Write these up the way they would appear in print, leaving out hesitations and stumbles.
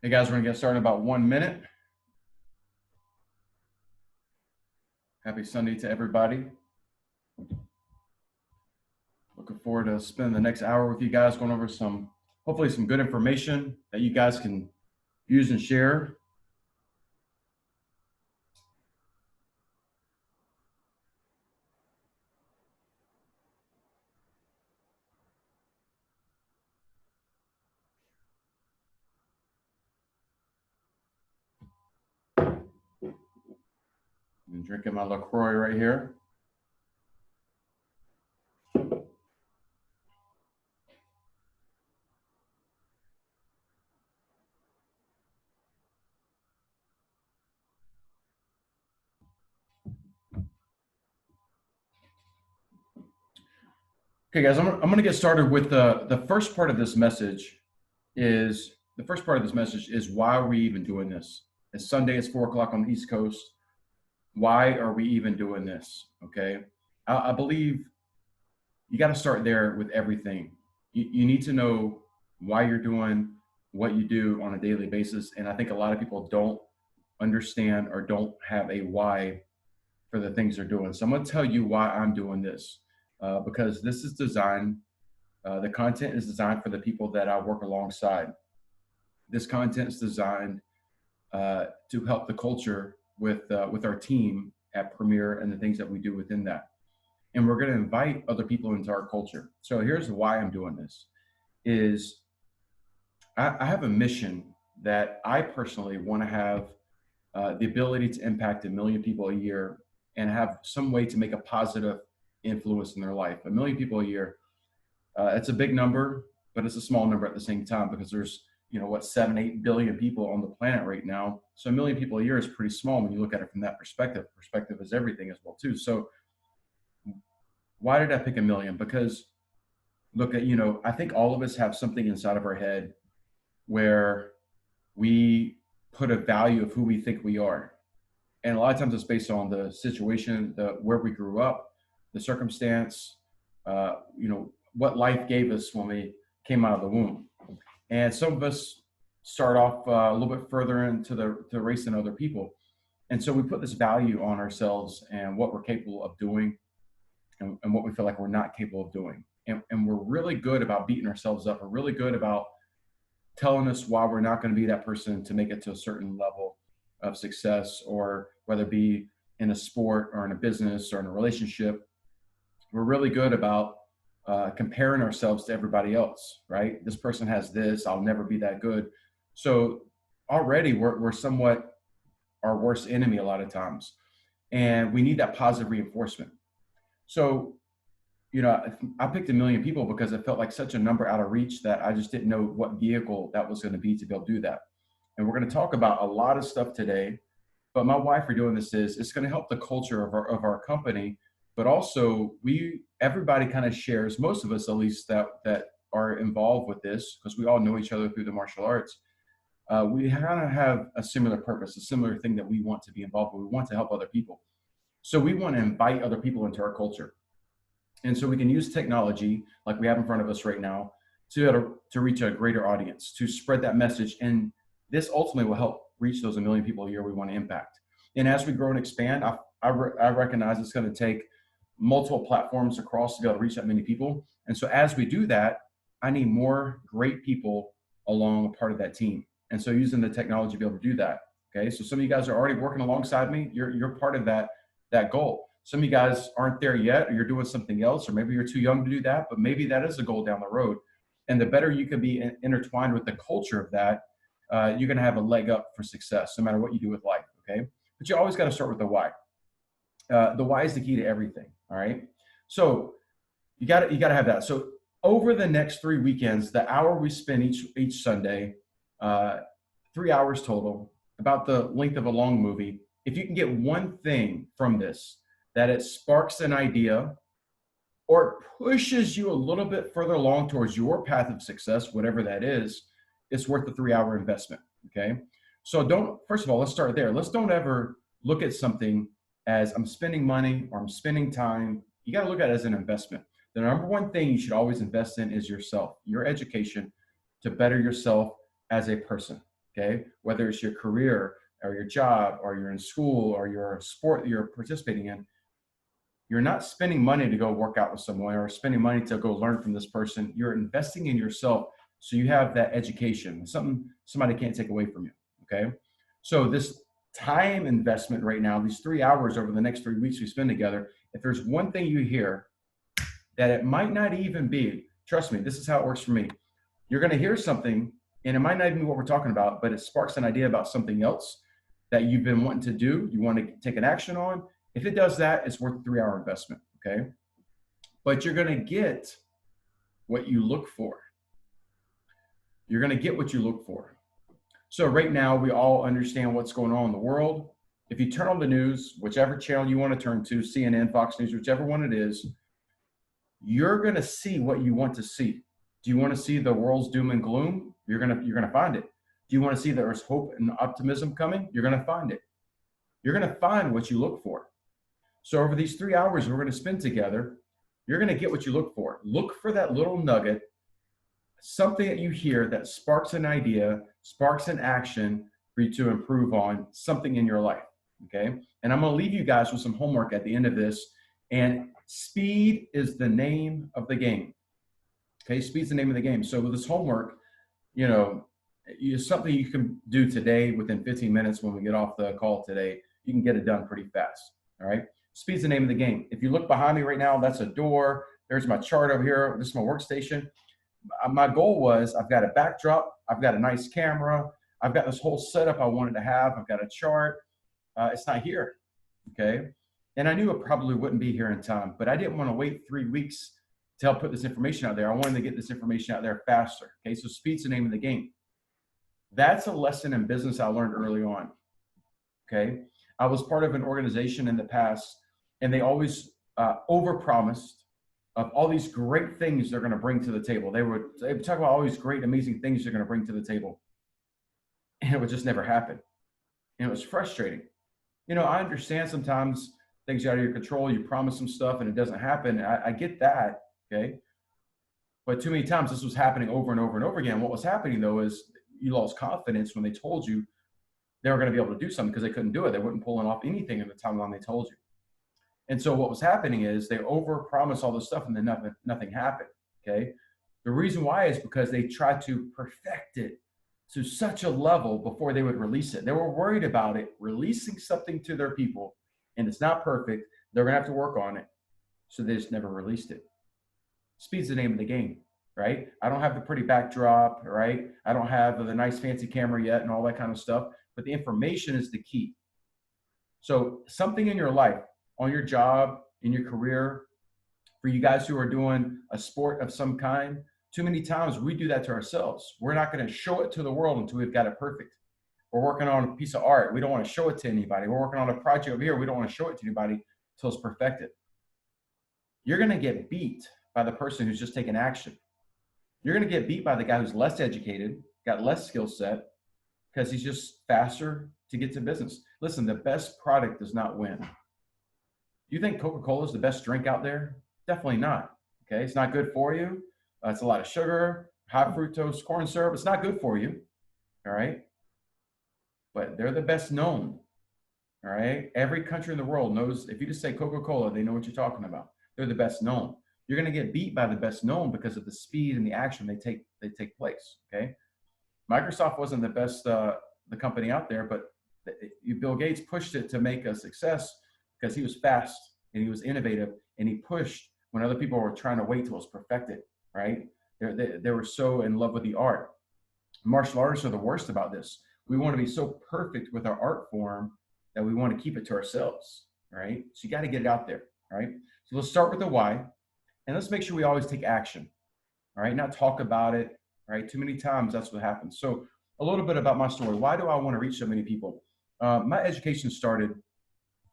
Hey guys, we're gonna get started in about 1 minute. Happy Sunday to everybody. Looking forward to spending the next hour with you guys, going over hopefully some good information that you guys can use and share. I'm drinking my LaCroix right here. Okay, guys, I'm gonna get started with the first part of this message. Is why are we even doing this? It's Sunday. It's 4 o'clock on the East Coast. Why are we even doing this? Okay, I believe you got to start there with everything. You need to know why you're doing what you do on a daily basis. And I think a lot of people don't understand or don't have a why for the things they're doing. So I'm going to tell you why I'm doing this because this is designed, the content is designed for the people that I work alongside. This content is designed to help the culture with our team at Premier and the things that we do within that. And we're going to invite other people into our culture. So here's why I'm doing this is I have a mission that I personally want to have the ability to impact 1 million people a year and have some way to make a positive influence in their life. 1 million people a year. It's a big number, but it's a small number at the same time because there's, 7, 8 billion people on the planet right now. So 1 million people a year is pretty small when you look at it from that perspective. Perspective is everything as well too. So why did I pick 1 million? Because look at, I think all of us have something inside of our head where we put a value of who we think we are. And a lot of times it's based on the situation, where we grew up, the circumstance, what life gave us when we came out of the womb. And some of us start off a little bit further into the race than other people. And so we put this value on ourselves and what we're capable of doing and what we feel like we're not capable of doing. And we're really good about beating ourselves up. We're really good about telling us why we're not going to be that person to make it to a certain level of success, or whether it be in a sport or in a business or in a relationship. We're really good about comparing ourselves to everybody else, right? This person has this, I'll never be that good. So already we're somewhat our worst enemy a lot of times. And we need that positive reinforcement. So, I picked 1 million people because it felt like such a number out of reach that I just didn't know what vehicle that was going to be to be able to do that. And we're going to talk about a lot of stuff today. But my why for doing this is it's going to help the culture of our company, but also everybody kind of shares, most of us at least that are involved with this, because we all know each other through the martial arts. We kind of have a similar purpose, a similar thing that we want to be involved with. We want to help other people. So we want to invite other people into our culture. And so we can use technology like we have in front of us right now to reach a greater audience, to spread that message. And this ultimately will help reach those 1 million people a year we want to impact. And as we grow and expand, I recognize it's going to take multiple platforms across to be able to reach that many people. And so as we do that, I need more great people along a part of that team. And so using the technology to be able to do that. Okay. So some of you guys are already working alongside me. You're part of that goal. Some of you guys aren't there yet, or you're doing something else, or maybe you're too young to do that, but maybe that is a goal down the road. And the better you can be intertwined with the culture of that, you're going to have a leg up for success, no matter what you do with life. Okay. But you always got to start with the why. The why is the key to everything. All right. So you got to have that. So over the next 3 weekends, the hour we spend each Sunday, 3 hours total, about the length of a long movie. If you can get one thing from this, that it sparks an idea or pushes you a little bit further along towards your path of success, whatever that is, it's worth the 3 hour investment. Okay. So first of all, let's start there. Don't ever look at something as I'm spending money or I'm spending time. You got to look at it as an investment. The number one thing you should always invest in is yourself, your education, to better yourself as a person. okay? Whether it's your career or your job or you're in school or your sport that you're participating in, you're not spending money to go work out with someone or spending money to go learn from this person. You're investing in yourself so you have that education, something somebody can't take away from you, okay? So this time investment right now, these 3 hours over the next 3 weeks we spend together, if there's one thing you hear that it might not even be, trust me, this is how it works for me. You're going to hear something and it might not even be what we're talking about, but it sparks an idea about something else that you've been wanting to do, you want to take an action on. If it does that, it's worth a 3 hour investment, okay? But you're going to get what you look for. You're going to get what you look for. So right now, we all understand what's going on in the world. If you turn on the news, whichever channel you want to turn to, CNN, Fox News, whichever one it is, you're going to see what you want to see. Do you want to see the world's doom and gloom? You're going to find it. Do you want to see that there's hope and optimism coming? You're going to find it. You're going to find what you look for. So over these 3 hours we're going to spend together, you're going to get what you look for. Look for that little nugget, something that you hear that sparks an idea, sparks an action for you to improve on something in your life, okay? And I'm going to leave you guys with some homework at the end of this. And speed is the name of the game, okay? Speed's the name of the game. So with this homework, it's something you can do today within 15 minutes when we get off the call today. You can get it done pretty fast, all right? Speed's the name of the game. If you look behind me right now, that's a door. There's my chart over here. This is my workstation. My goal was I've got a backdrop. I've got a nice camera. I've got this whole setup I wanted to have. I've got a chart. It's not here, okay? And I knew it probably wouldn't be here in time, but I didn't want to wait 3 weeks to help put this information out there. I wanted to get this information out there faster, okay? So speed's the name of the game. That's a lesson in business I learned early on, okay? I was part of an organization in the past, and they always overpromised of all these great things they're going to bring to the table. They would talk about all these great, amazing things they're going to bring to the table, and it would just never happen. And it was frustrating. I understand sometimes things are out of your control. You promise some stuff and it doesn't happen. I get that, okay? But too many times this was happening over and over and over again. What was happening, though, is you lost confidence when they told you they were going to be able to do something because they couldn't do it. They weren't pulling off anything in the timeline they told you. And so what was happening is they overpromised all this stuff and then nothing happened, okay? The reason why is because they tried to perfect it to such a level before they would release it. They were worried about it, releasing something to their people, and it's not perfect. They're going to have to work on it. So they just never released it. Speed's the name of the game, right? I don't have the pretty backdrop, right? I don't have the nice fancy camera yet and all that kind of stuff, but the information is the key. So something in your life, on your job, in your career, for you guys who are doing a sport of some kind, too many times we do that to ourselves. We're not going to show it to the world until we've got it perfect. We're working on a piece of art. We don't want to show it to anybody. We're working on a project over here. We don't want to show it to anybody until it's perfected. You're going to get beat by the person who's just taking action. You're going to get beat by the guy who's less educated, got less skill set, because he's just faster to get to business. Listen, the best product does not win. You think Coca-Cola is the best drink out there? Definitely not. Okay, it's not good for you. It's a lot of sugar, high fructose corn syrup. It's not good for you. All right, but they're the best known. All right, every country in the world knows. If you just say Coca-Cola, they know what you're talking about. They're the best known. You're going to get beat by the best known because of the speed and the action they take place. Okay, Microsoft wasn't the best the company out there, but Bill Gates pushed it to make a success because he was fast and he was innovative and he pushed when other people were trying to wait till it was perfected, right? They were so in love with the art. Martial artists are the worst about this. We want to be so perfect with our art form that we want to keep it to ourselves, right? So you got to get it out there, right? So let's start with the why, and let's make sure we always take action, all right? Not talk about it, right? Too many times that's what happens. So a little bit about my story. Why do I want to reach so many people? My education started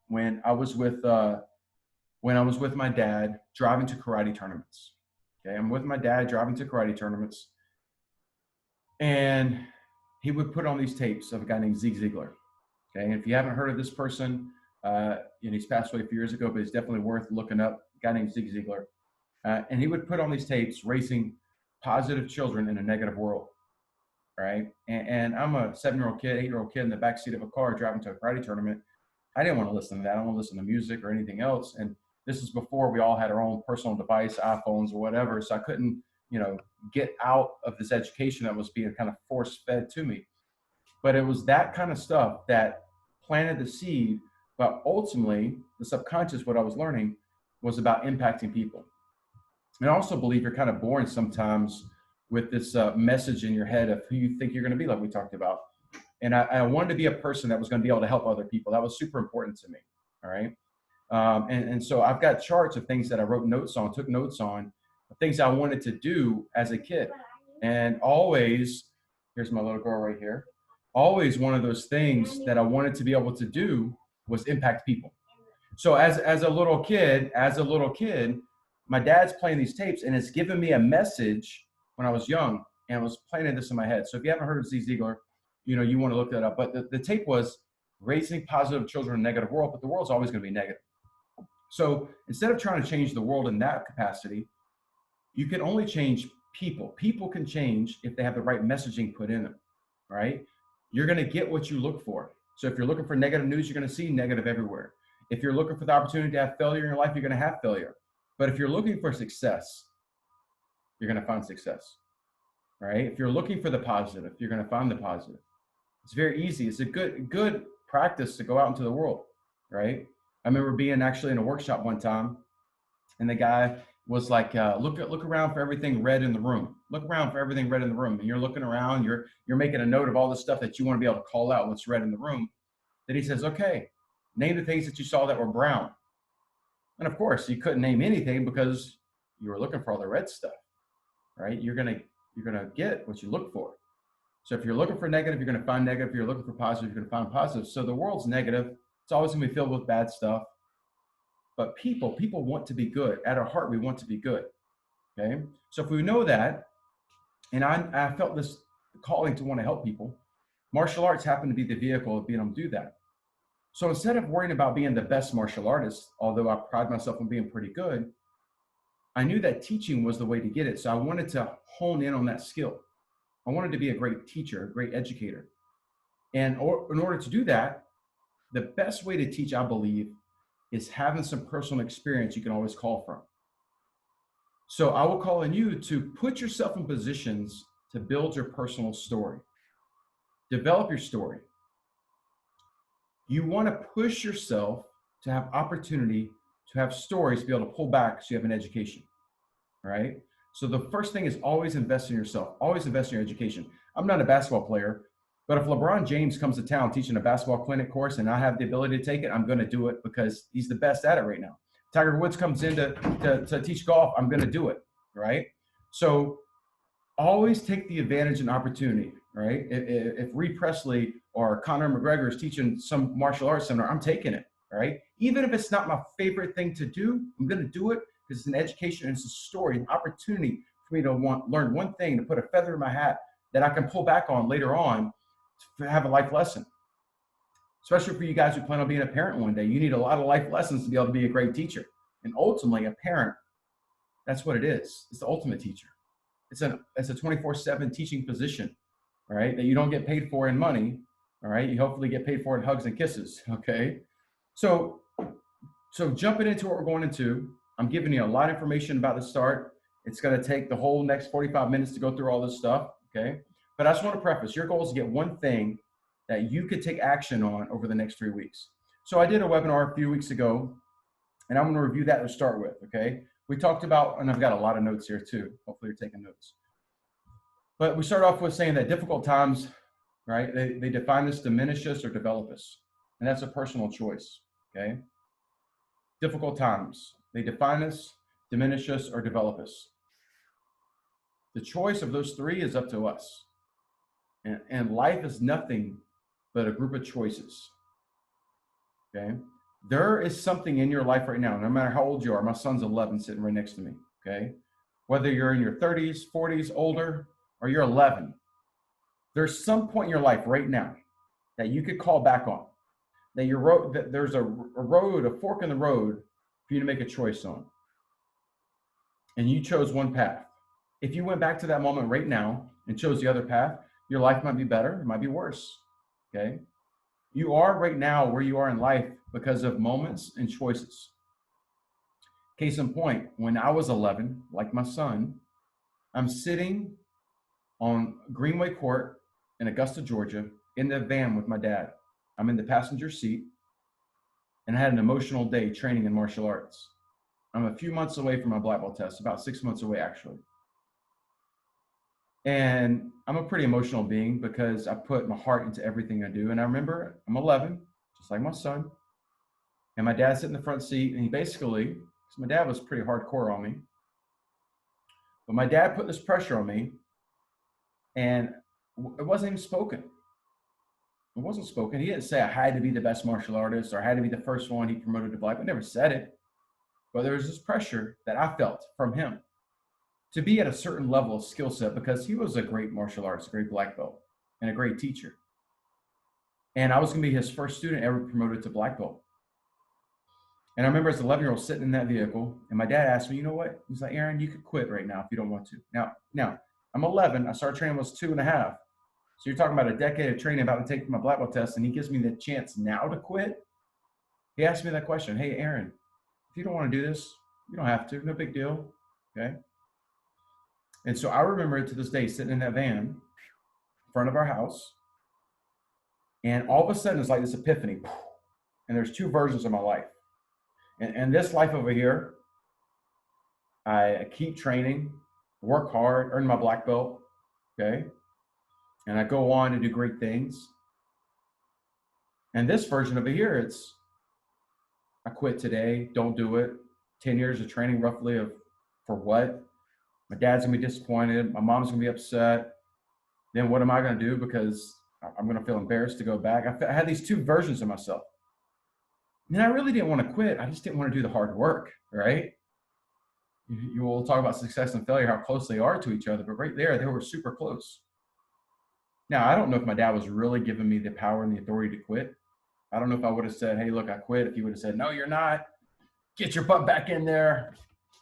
when I was with my dad driving to karate tournaments. Okay, I'm with my dad driving to karate tournaments, and he would put on these tapes of a guy named Zig Ziglar. Okay, and if you haven't heard of this person, he's passed away a few years ago, but it's definitely worth looking up. A guy named Zig Ziglar, and he would put on these tapes raising positive children in a negative world. right? And I'm a 7-year-old kid, 8-year-old kid in the backseat of a car driving to a karate tournament. I didn't want to listen to that. I don't want to listen to music or anything else. And this is before we all had our own personal device, iPhones or whatever. So I couldn't, get out of this education that was being kind of force fed to me. But it was that kind of stuff that planted the seed. But ultimately, the subconscious, what I was learning, was about impacting people. And I also believe you're kind of born sometimes with this message in your head of who you think you're going to be, like we talked about. And I wanted to be a person that was going to be able to help other people. That was super important to me. All right. And so I've got charts of things that I wrote notes on, took notes on, things I wanted to do as a kid. And always, here's my little girl right here. Always one of those things that I wanted to be able to do was impact people. So as a little kid, my dad's playing these tapes and it's given me a message when I was young and was planting this in my head. So if you haven't heard of Z Ziegler, you want to look that up. But the tape was raising positive children in a negative world, but the world's always going to be negative. So instead of trying to change the world in that capacity, you can only change people. People can change if they have the right messaging put in them, right? You're going to get what you look for. So if you're looking for negative news, you're going to see negative everywhere. If you're looking for the opportunity to have failure in your life, you're going to have failure. But if you're looking for success, you're going to find success, right? If you're looking for the positive, you're going to find the positive. It's very easy. It's a good practice to go out into the world, right? I remember being actually in a workshop one time, and the guy was like, look around for everything red in the room. Look around for everything red in the room. And you're looking around, you're making a note of all the stuff that you want to be able to call out what's red in the room. Then he says, okay, name the things that you saw that were brown. And of course, you couldn't name anything because you were looking for all the red stuff, right? You're gonna get what you look for. So if you're looking for negative, you're gonna find negative. If you're looking for positive, you're gonna find positive. So the world's negative. It's always gonna be filled with bad stuff. But people want to be good. At our heart, we want to be good. Okay. So if we know that, and I felt this calling to want to help people, martial arts happened to be the vehicle of being able to do that. So instead of worrying about being the best martial artist, although I pride myself on being pretty good, I knew that teaching was the way to get it. So I wanted to hone in on that skill. I wanted to be a great teacher, a great educator. And in order to do that, the best way to teach, I believe, is having some personal experience you can always call from. So I will call on you to put yourself in positions to build your personal story. Develop your story. You want to push yourself to have opportunity to have stories to be able to pull back so you have an education, right? So the first thing is always invest in yourself. Always invest in your education. I'm not a basketball player, but if LeBron James comes to town teaching a basketball clinic course and I have the ability to take it, I'm going to do it because he's the best at it right now. Tiger Woods comes in to teach golf, I'm going to do it, right? So always take the advantage and opportunity, right? If Reed Presley or Conor McGregor is teaching some martial arts seminar, I'm taking it, right? Even if it's not my favorite thing to do, I'm going to do it because it's an education, it's a story, an opportunity for me to learn one thing, to put a feather in my hat that I can pull back on later on to have a life lesson. Especially for you guys who plan on being a parent one day, you need a lot of life lessons to be able to be a great teacher. And ultimately, a parent, that's what it is. It's the ultimate teacher. It's a 24/7 teaching position, right? That you don't get paid for in money, all right? You hopefully get paid for in hugs and kisses, okay? So jumping into what we're going into, I'm giving you a lot of information about the start. It's going to take the whole next 45 minutes to go through all this stuff, okay? But I just want to preface, your goal is to get one thing that you could take action on over the next 3 weeks. So I did a webinar a few weeks ago, and I'm going to review that to start with, okay? We talked about, and I've got a lot of notes here too. Hopefully you're taking notes. But we start off with saying that difficult times, right? They define us, diminish us, or develop us. And that's a personal choice, okay? Difficult times, they define us, diminish us, or develop us. The choice of those three is up to us. And life is nothing but a group of choices, okay? There is something in your life right now, no matter how old you are. My son's 11 sitting right next to me, okay? Whether you're in your 30s, 40s, older, or you're 11, there's some point in your life right now that you could call back on, that there's a fork in the road for you to make a choice on. And you chose one path. If you went back to that moment right now and chose the other path, Your life might be better, it might be worse. Okay. You are right now where you are in life because of moments and choices. Case in point, when I was 11, like my son, I'm sitting on Greenway Court in Augusta, Georgia, in the van with my dad. I'm in the passenger seat, and I had an emotional day training in martial arts. I'm a few months away from my black belt test, about 6 months away, actually. And I'm a pretty emotional being because I put my heart into everything I do. And I remember I'm 11, just like my son, and my dad's sitting in the front seat, and he basically, because my dad was pretty hardcore on me, but my dad put this pressure on me, and it wasn't even spoken. It wasn't spoken. He didn't say I had to be the best martial artist or I had to be the first one he promoted to black. I never said it. But there was this pressure that I felt from him to be at a certain level of skill set because he was a great martial artist, a great black belt, and a great teacher. And I was going to be his first student ever promoted to black belt. And I remember as an 11-year-old sitting in that vehicle, and my dad asked me, you know what? He's like, Aaron, you could quit right now if you don't want to. Now, I'm 11. I started training when I was 2.5. So you're talking about a decade of training about to take my black belt test, and he gives me the chance now to quit. He asked me that question. Hey, Aaron, if you don't want to do this, you don't have to. No big deal. Okay. And so I remember it to this day, sitting in that van in front of our house. And all of a sudden, it's like this epiphany. And there's two versions of my life. And this life over here, I keep training, work hard, earn my black belt. Okay. And I go on to do great things. And this version over here, it's I quit today, don't do it. 10 years of training roughly for what? My dad's gonna be disappointed. My mom's gonna be upset. Then what am I gonna do? Because I'm gonna feel embarrassed to go back. I had these two versions of myself. And I really didn't want to quit. I just didn't want to do the hard work, right? You will talk about success and failure, how close they are to each other, but right there, they were super close. Now, I don't know if my dad was really giving me the power and the authority to quit. I don't know if I would have said, hey, look, I quit. If he would have said, no, you're not. Get your butt back in there.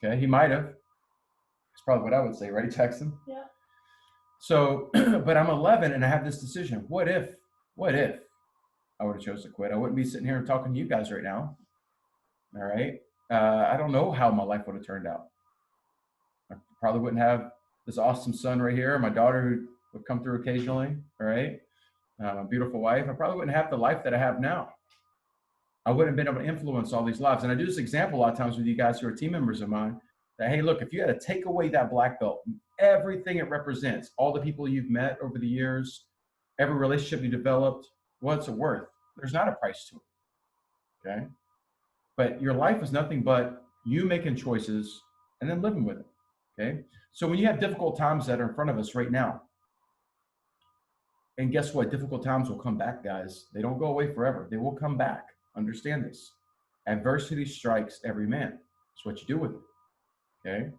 Okay, he might have. That's probably what I would say, right, Jackson? Yeah. So, but I'm 11 and I have this decision. What if I would have chosen to quit? I wouldn't be sitting here and talking to you guys right now. All right. I don't know how my life would have turned out. I probably wouldn't have this awesome son right here, my daughter who would come through occasionally. All right. A beautiful wife. I probably wouldn't have the life that I have now. I wouldn't have been able to influence all these lives. And I do this example a lot of times with you guys who are team members of mine that, hey, look, if you had to take away that black belt, everything it represents, all the people you've met over the years, every relationship you developed, what's it worth? There's not a price to it. Okay. But your life is nothing but you making choices and then living with it. Okay. So when you have difficult times that are in front of us right now, and guess what? Difficult times will come back, guys. They don't go away forever. They will come back. Understand this. Adversity strikes every man. It's what you do with it. Okay.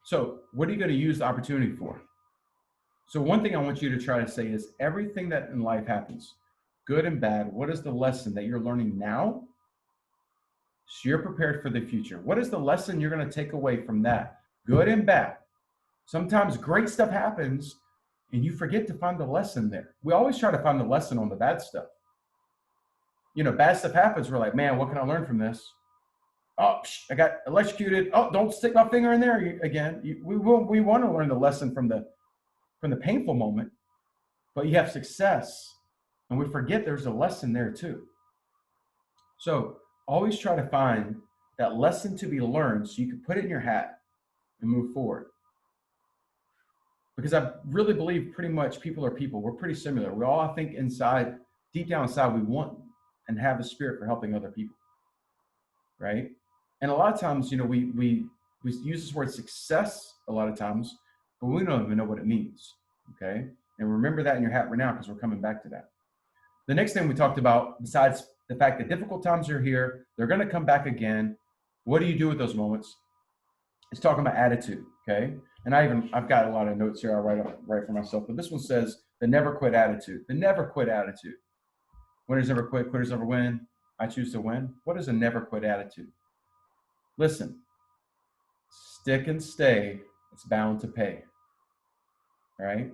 So what are you going to use the opportunity for? So one thing I want you to try to say is everything that in life happens, good and bad, what is the lesson that you're learning now? So you're prepared for the future. What is the lesson you're going to take away from that? Good and bad. Sometimes great stuff happens and you forget to find the lesson there. We always try to find the lesson on the bad stuff. You know, bad stuff happens. We're like, man, what can I learn from this? Oh, I got electrocuted. Oh, don't stick my finger in there again. We want to learn the lesson from the painful moment, but you have success, and we forget there's a lesson there too. So always try to find that lesson to be learned so you can put it in your hat and move forward. Because I really believe pretty much people are people. We're pretty similar. We all, I think, inside, deep down inside, we want and have a spirit for helping other people, right? And a lot of times, you know, we use this word success a lot of times, but we don't even know what it means, okay? And remember that in your hat right now because we're coming back to that. The next thing we talked about, besides the fact that difficult times are here, they're going to come back again. What do you do with those moments? It's talking about attitude, okay? And I've got a lot of notes here I write for myself, but this one says the never quit attitude. The never quit attitude. Winners never quit, quitters never win. I choose to win. What is a never quit attitude? Listen, stick and stay, it's bound to pay. All right?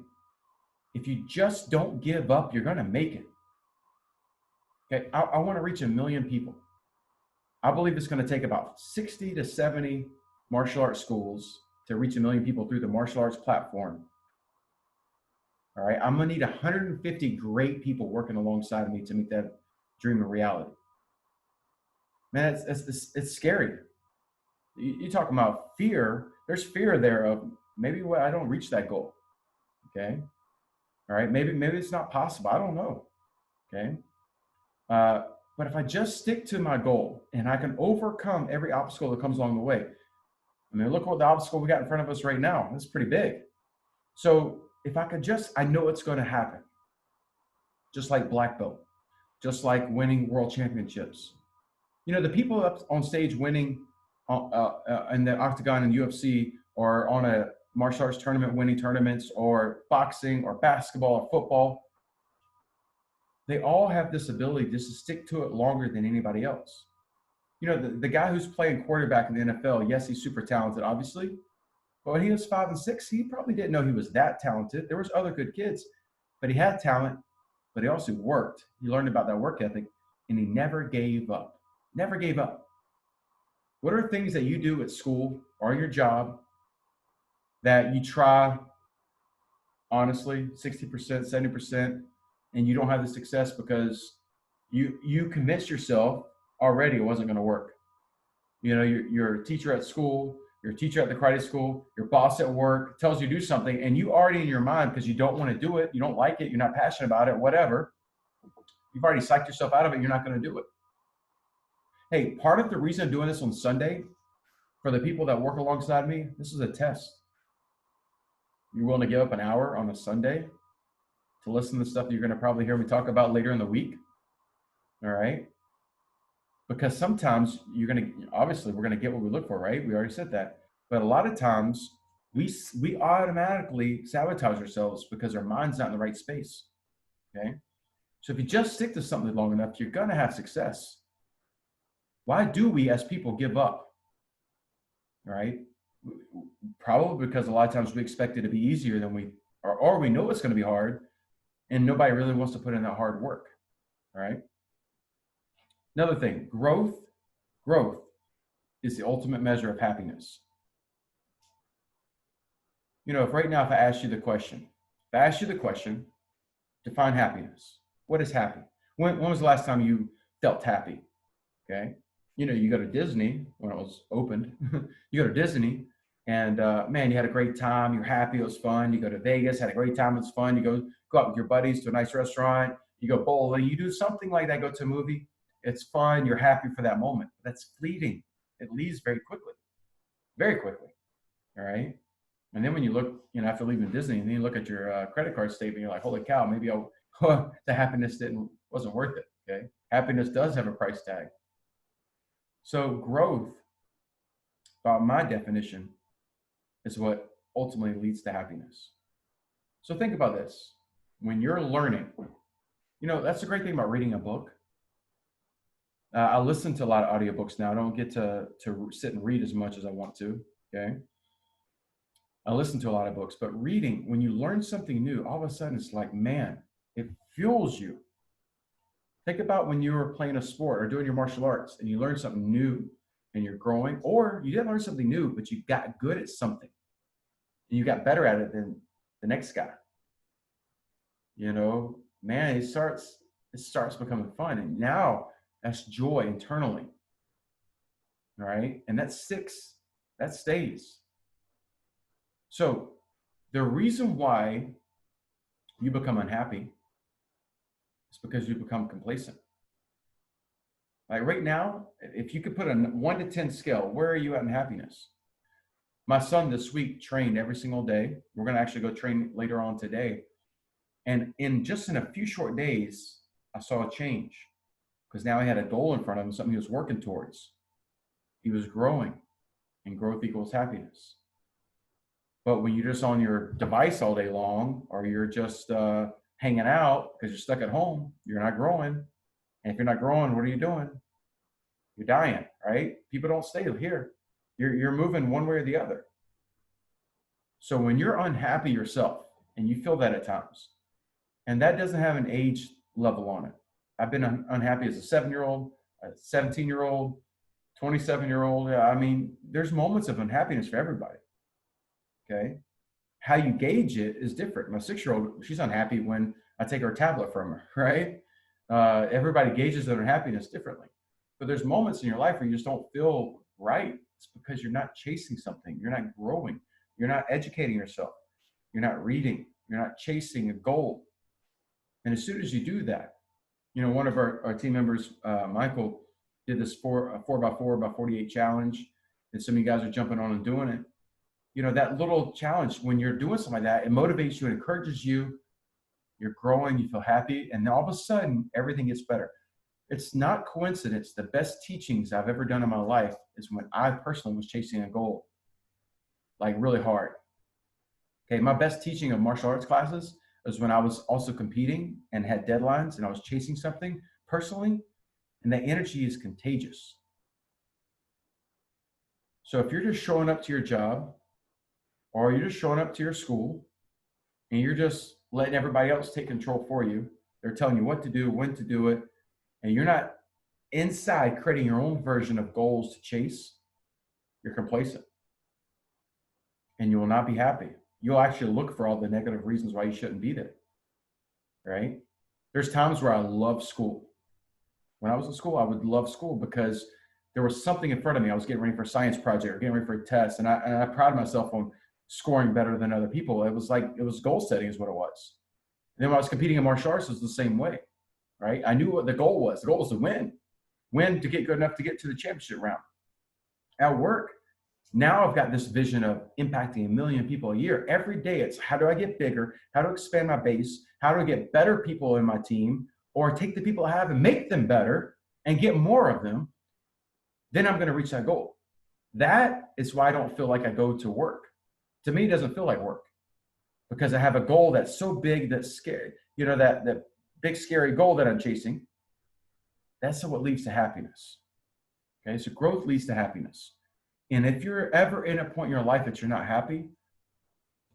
if you just don't give up, you're going to make it. Okay. I want to reach 1 million people. I believe it's going to take about 60 to 70 martial arts schools to reach 1 million people through the martial arts platform. All right. I'm going to need 150 great people working alongside me to make that dream a reality. Man, it's scary. You talk about fear. There's fear there of maybe I don't reach that goal. Okay. All right. Maybe it's not possible. I don't know. Okay. But if I just stick to my goal and I can overcome every obstacle that comes along the way, I mean, look what the obstacle we got in front of us right now. It's pretty big. So if I could I know it's going to happen. Just like black belt, just like winning world championships. You know, the people up on stage winning in the octagon in UFC or on a martial arts tournament, winning tournaments, or boxing or basketball or football, they all have this ability just to stick to it longer than anybody else. You know, the guy who's playing quarterback in the NFL, yes, he's super talented, obviously. But when he was 5 and 6, he probably didn't know he was that talented. There was other good kids, but he had talent, but he also worked. He learned about that work ethic, and he never gave up. Never gave up. What are things that you do at school or your job that you try, honestly, 60%, 70%, and you don't have the success because you convinced yourself already it wasn't going to work? You know, your teacher at school, your teacher at the karate school, your boss at work tells you to do something, and you already in your mind, because you don't want to do it, you don't like it, you're not passionate about it, whatever, you've already psyched yourself out of it, you're not going to do it. Hey, part of the reason I'm doing this on Sunday, for the people that work alongside me, this is a test. You're willing to give up an hour on a Sunday to listen to stuff that you're going to probably hear me talk about later in the week? All right? Because sometimes obviously we're going to get what we look for, right? We already said that. But a lot of times we automatically sabotage ourselves because our mind's not in the right space. Okay. So if you just stick to something long enough, you're going to have success. Why do we as people give up? Right? Probably because a lot of times we expect it to be easier than or we know it's going to be hard, and nobody really wants to put in that hard work. All right. Another thing, growth is the ultimate measure of happiness. You know, if I ask you the question, define happiness. What is happy? When was the last time you felt happy? Okay. You know, you go to Disney when it was opened. You go to Disney and man, you had a great time. You're happy. It was fun. You go to Vegas, had a great time. It's fun. You go out with your buddies to a nice restaurant. You go bowling. You do something like that. Go to a movie. It's fun. You're happy for that moment. That's fleeting. It leaves very quickly. Very quickly. All right. And then when you look, you know, after leaving Disney, and then you look at your credit card statement, you're like, holy cow, maybe the happiness wasn't worth it. Okay. Happiness does have a price tag. So growth, by my definition, is what ultimately leads to happiness. So think about this. When you're learning, you know, that's the great thing about reading a book. I listen to a lot of audiobooks now. I don't get to sit and read as much as I want to. Okay. I listen to a lot of books, but reading, when you learn something new, all of a sudden it's like, man, it fuels you. Think about when you were playing a sport or doing your martial arts and you learn something new and you're growing, or you didn't learn something new, but you got good at something and you got better at it than the next guy. You know, man, it starts becoming fun. And now that's joy internally. All right. And that sticks, that stays. So the reason why you become unhappy is because you become complacent. Like right now, if you could put a 1 to 10 scale, where are you at in happiness? My son this week trained every single day. We're going to actually go train later on today. And in a few short days, I saw a change because now he had a goal in front of him, something he was working towards. He was growing, and growth equals happiness. But when you're just on your device all day long, or you're just hanging out because you're stuck at home, you're not growing. And if you're not growing, what are you doing? You're dying, right? People don't stay here. You're moving one way or the other. So when you're unhappy yourself, and you feel that at times, And that doesn't have an age level on it. I've been unhappy as a 7-year-old, a 17-year-old, 27-year-old. I mean, there's moments of unhappiness for everybody. Okay. How you gauge it is different. My 6-year-old, she's unhappy when I take her tablet from her, right? Everybody gauges their happiness differently. But there's moments in your life where you just don't feel right. It's because you're not chasing something. You're not growing. You're not educating yourself. You're not reading. You're not chasing a goal. And as soon as you do that, one of our team members, Michael, did this 4x4 by 48 challenge. And so many guys are jumping on and doing it. That little challenge, when you're doing something like that, it motivates you, it encourages you, you're growing, you feel happy, and then all of a sudden, everything gets better. It's not coincidence. The best teachings I've ever done in my life is when I personally was chasing a goal, like really hard. Okay, my best teaching of martial arts classes is when I was also competing and had deadlines and I was chasing something personally, and that energy is contagious. So if you're just showing up to your job, or you're just showing up to your school and you're just letting everybody else take control for you, they're telling you what to do, when to do it, and you're not inside creating your own version of goals to chase, you're complacent. And you will not be happy. You'll actually look for all the negative reasons why you shouldn't be there, right? There's times where I love school. When I was in school, I would love school because there was something in front of me. I was getting ready for a science project or getting ready for a test, and I prided myself on scoring better than other people. It was goal setting is what it was. And then when I was competing in martial arts, it was the same way, right? I knew what the goal was. The goal was to win to get good enough to get to the championship round. At work, now I've got this vision of impacting 1 million people a year. Every day it's how do I get bigger? How to expand my base? How do I get better people in my team? Or take the people I have and make them better and get more of them. Then I'm going to reach that goal. That is why I don't feel like I go to work. To me, it doesn't feel like work because I have a goal that's so big, that's scary. That big, scary goal that I'm chasing. That's what leads to happiness. Okay, so growth leads to happiness. And if you're ever in a point in your life that you're not happy,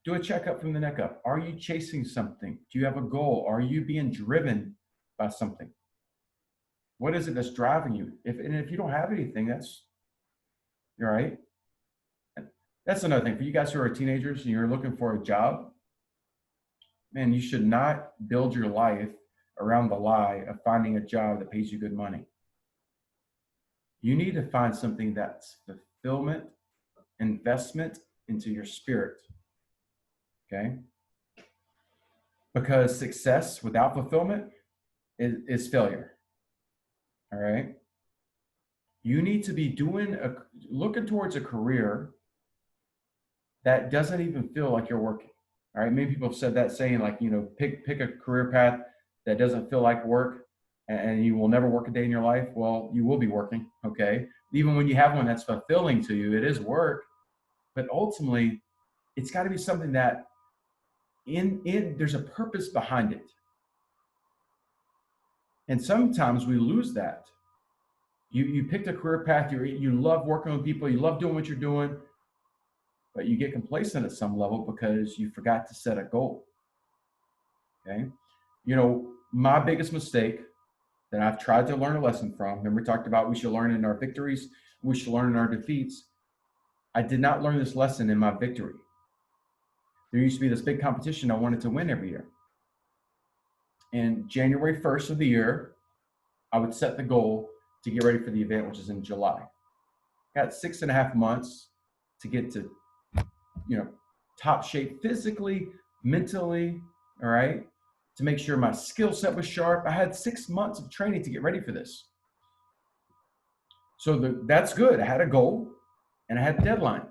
do a checkup from the neck up. Are you chasing something? Do you have a goal? Are you being driven by something? What is it that's driving you? If you don't have anything, you're right. That's another thing for you guys who are teenagers and you're looking for a job. Man, you should not build your life around the lie of finding a job that pays you good money. You need to find something that's fulfillment, investment into your spirit. Okay? Because success without fulfillment is failure. All right? You need to be looking towards a career that doesn't even feel like you're working. All right. Many people have said that saying pick a career path that doesn't feel like work and you will never work a day in your life. Well, you will be working. Okay. Even when you have one that's fulfilling to you, it is work, but ultimately it's got to be something that there's a purpose behind it. And sometimes we lose that. You picked a career path, you love working with people, you love doing what you're doing, but you get complacent at some level because you forgot to set a goal. Okay. My biggest mistake that I've tried to learn a lesson from, remember we talked about we should learn in our victories, we should learn in our defeats. I did not learn this lesson in my victory. There used to be this big competition I wanted to win every year. And January 1st of the year, I would set the goal to get ready for the event, which is in July. Got 6.5 months to get to top shape physically, mentally, all right, to make sure my skill set was sharp. I had 6 months of training to get ready for this. So that's good. I had a goal and I had a deadline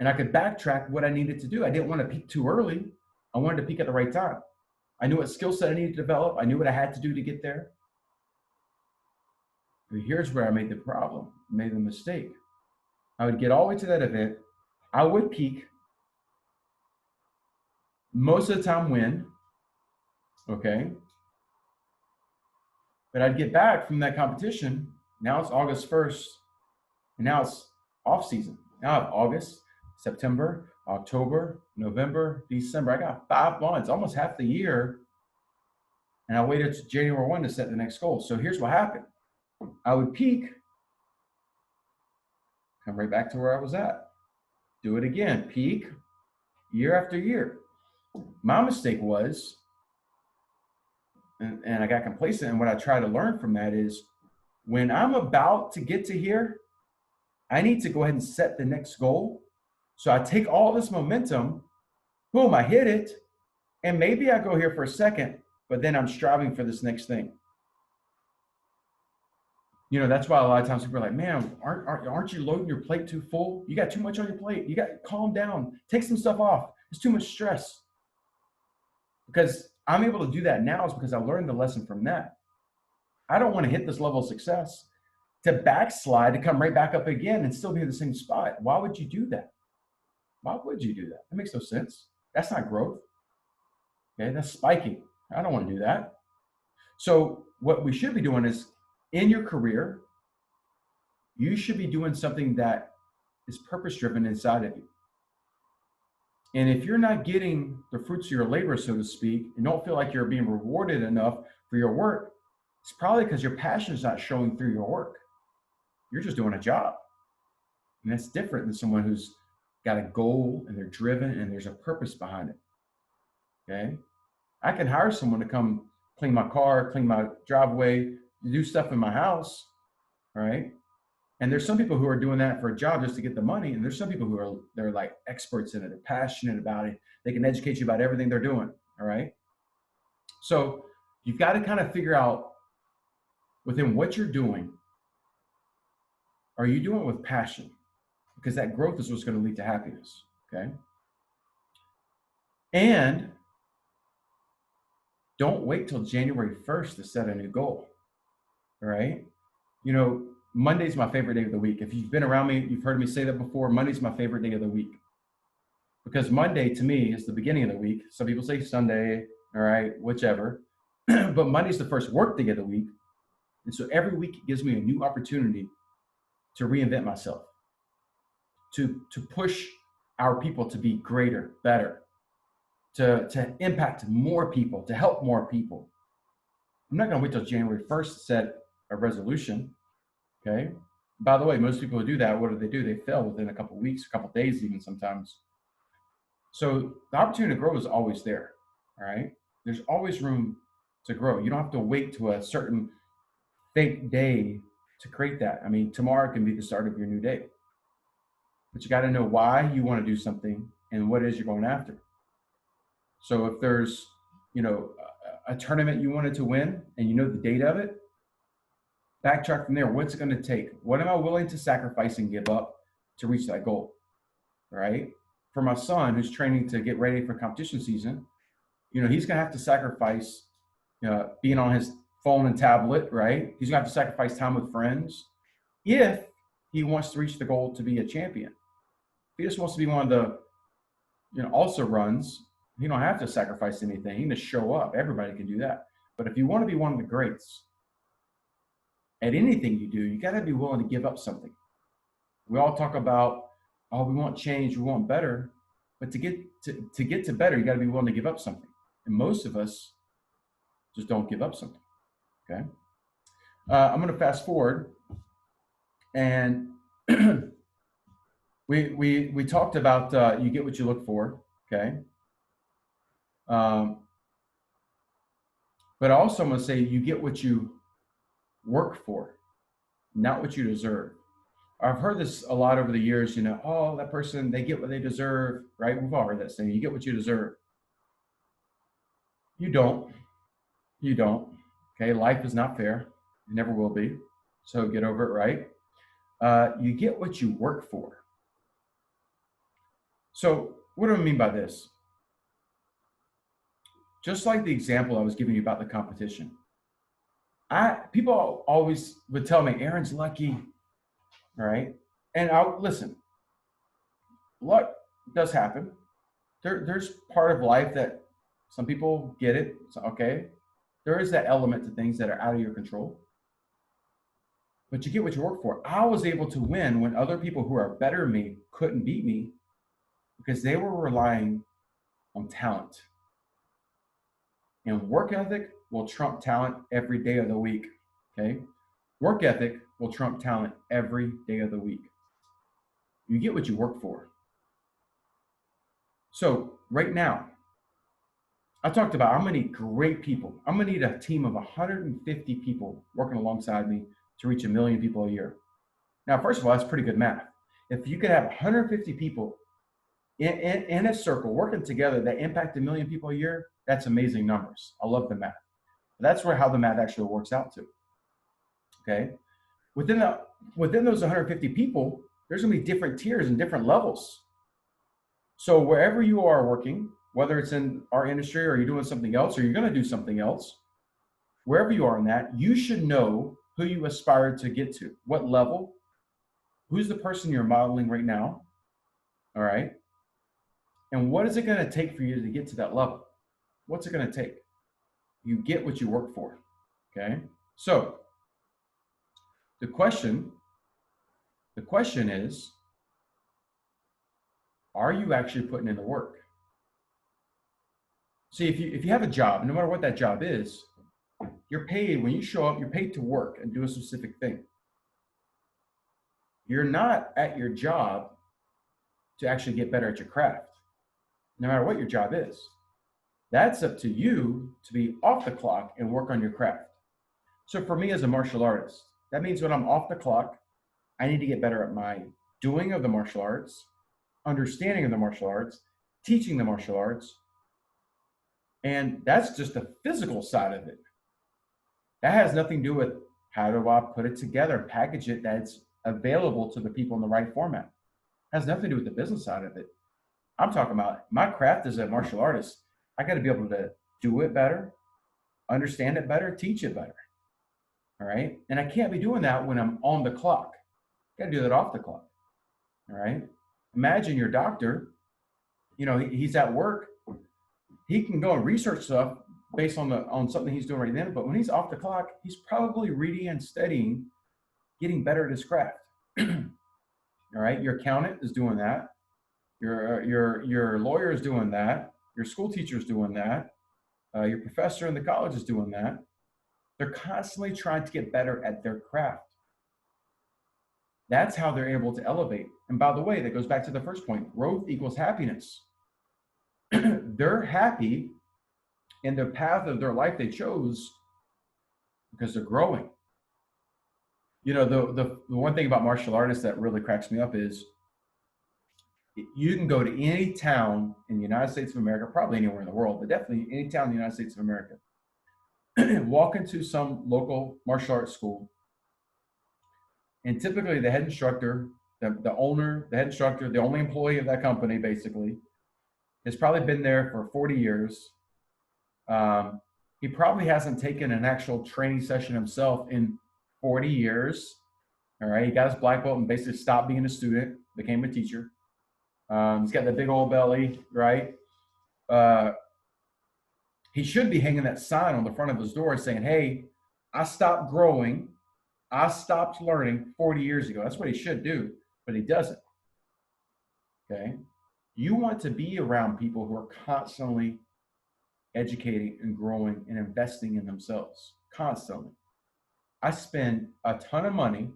and I could backtrack what I needed to do. I didn't want to peak too early. I wanted to peak at the right time. I knew what skill set I needed to develop. I knew what I had to do to get there. But here's where I made the mistake. I would get all the way to that event. I would peak. Most of the time win. Okay. But I'd get back from that competition. Now it's August 1st. And now it's off season. Now I have August, September, October, November, December. I got 5 months, almost half the year And I waited to January 1 to set the next goal. So here's what happened. I would peak, come right back to where I was at. Do it again, peak, year after year. My mistake was, and I got complacent, and what I try to learn from that is when I'm about to get to here, I need to go ahead and set the next goal. So I take all this momentum, boom, I hit it, and maybe I go here for a second, but then I'm striving for this next thing. You know, that's why a lot of times people are like, man, aren't you loading your plate too full? You got too much on your plate. You got to calm down, take some stuff off. It's too much stress. Because I'm able to do that now is because I learned the lesson from that. I don't want to hit this level of success to backslide, to come right back up again and still be in the same spot. Why would you do that? Why would you do that? That makes no sense. That's not growth. Okay, that's spiking. I don't want to do that. So what we should be doing is in your career, you should be doing something that is purpose-driven inside of you. And if you're not getting the fruits of your labor, so to speak, and don't feel like you're being rewarded enough for your work, it's probably because your passion is not showing through your work. You're just doing a job. And that's different than someone who's got a goal and they're driven and there's a purpose behind it. Okay? I can hire someone to come clean my car, clean my driveway, do stuff in my house, right? And there's some people who are doing that for a job just to get the money. And there's some people who are, they're like experts in it, they're passionate about it. They can educate you about everything they're doing, all right? So you've got to kind of figure out within what you're doing, are you doing it with passion? Because that growth is what's going to lead to happiness, okay? And don't wait till January 1st to set a new goal, all right? You know, Monday's my favorite day of the week. If you've been around me, you've heard me say that before. Monday's my favorite day of the week because Monday to me is the beginning of the week. Some people say Sunday, all right, whichever. But Monday's the first work day of the week. And so every week it gives me a new opportunity to reinvent myself, to push our people to be greater, better, to impact more people, to help more people. I'm not going to wait till January 1st to set a resolution. Okay. By the way, most people who do that, what do? They fail within a couple of weeks, a couple of days, even sometimes. So the opportunity to grow is always there. All right. There's always room to grow. You don't have to wait to a certain fake day to create that. I mean, tomorrow can be the start of your new day. But you got to know why you want to do something and what it is you're going after. So if there's, you know, a tournament you wanted to win and you know the date of it, backtrack from there. What's it going to take? What am I willing to sacrifice and give up to reach that goal? Right? For my son who's training to get ready for competition season, you know, he's going to have to sacrifice being on his phone and tablet, right? He's going to have to sacrifice time with friends if he wants to reach the goal to be a champion. If he just wants to be one of the, you know, also runs, he don't have to sacrifice anything. He can just show up. Everybody can do that. But if you want to be one of the greats, at anything you do, you got to be willing to give up something. We all talk about, oh, we want change, we want better, but to get to better, you got to be willing to give up something. And most of us just don't give up something. Okay, I'm going to fast forward, and we talked about you get what you look for. Okay, but also I'm going to say you get what you work for, not what you deserve. I've heard this a lot over the years, you know, oh, that person, they get what they deserve, right? We've all heard that saying, you get what you deserve. You don't. You don't. Okay, life is not fair. It never will be. So get over it, right? You get what you work for. So what do I mean by this? Just like the example I was giving you about the competition. People always would tell me, Aaron's lucky, all right? And I'll listen, luck does happen. There's part of life that some people get it. So, okay. There is that element to things that are out of your control. But you get what you work for. I was able to win when other people who are better than me couldn't beat me because they were relying on talent. And work ethic will trump talent every day of the week. Okay? Work ethic will trump talent every day of the week. You get what you work for. So, right now, I talked about I'm going to need great people. I'm going to need a team of 150 people working alongside me to reach 1 million people a year. Now, first of all, that's pretty good math. If you could have 150 people in a circle working together that impact 1 million people a year, that's amazing numbers. I love the math. That's how the math actually works out to. Okay, within those 150 people, there's going to be different tiers and different levels. So wherever you are working, whether it's in our industry or you're doing something else or you're going to do something else, wherever you are in that, you should know who you aspire to get to, what level, who's the person you're modeling right now, all right? And what is it going to take for you to get to that level? What's it going to take? You get what you work for, okay? So the question is, are you actually putting in the work? See, if you have a job, no matter what that job is, you're paid, when you show up, you're paid to work and do a specific thing. You're not at your job to actually get better at your craft, no matter what your job is. That's up to you to be off the clock and work on your craft. So for me as a martial artist, that means when I'm off the clock, I need to get better at my doing of the martial arts, understanding of the martial arts, teaching the martial arts. And that's just the physical side of it. That has nothing to do with how do I put it together, package it that's available to the people in the right format. It has nothing to do with the business side of it. I'm talking about my craft as a martial artist. I got to be able to do it better, understand it better, teach it better. All right. And I can't be doing that when I'm on the clock. I got to do that off the clock. All right. Imagine your doctor, he's at work. He can go and research stuff based on something he's doing right then. But when he's off the clock, he's probably reading and studying, getting better at his craft. All right. Your accountant is doing that. Your lawyer is doing that. Your school teacher is doing that. Your professor in the college is doing that. They're constantly trying to get better at their craft. That's how they're able to elevate. And by the way, that goes back to the first point. Growth equals happiness. They're happy in the path of their life they chose because they're growing. The one thing about martial artists that really cracks me up is you can go to any town in the United States of America, probably anywhere in the world, but definitely any town in the United States of America, walk into some local martial arts school, and typically the head instructor, the owner, the head instructor, the only employee of that company basically, has probably been there for 40 years. He probably hasn't taken an actual training session himself in 40 years. All right, he got his black belt and basically stopped being a student, became a teacher. He's got that big old belly, right? He should be hanging that sign on the front of his door saying, hey, I stopped growing. I stopped learning 40 years ago. That's what he should do, but he doesn't. Okay? You want to be around people who are constantly educating and growing and investing in themselves, constantly. I spend a ton of money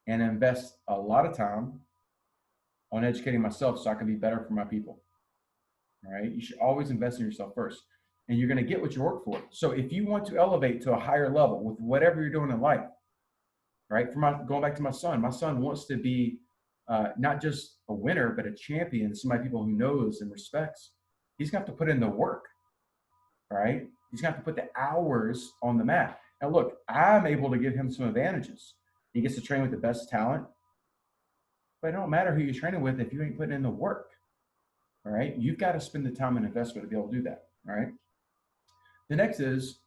and invest a lot of time on educating myself so I can be better for my people. All right? You should always invest in yourself first, and you're going to get what you work for. So if you want to elevate to a higher level with whatever you're doing in life, right? Going back to my son wants to be not just a winner, but a champion, somebody people who knows and respects. He's going to have to put in the work, all right? He's going to have to put the hours on the mat. Now, look, I'm able to give him some advantages. He gets to train with the best talent, but it don't matter who you're training with if you ain't putting in the work, all right? You've got to spend the time and investment to be able to do that, all right? The next is,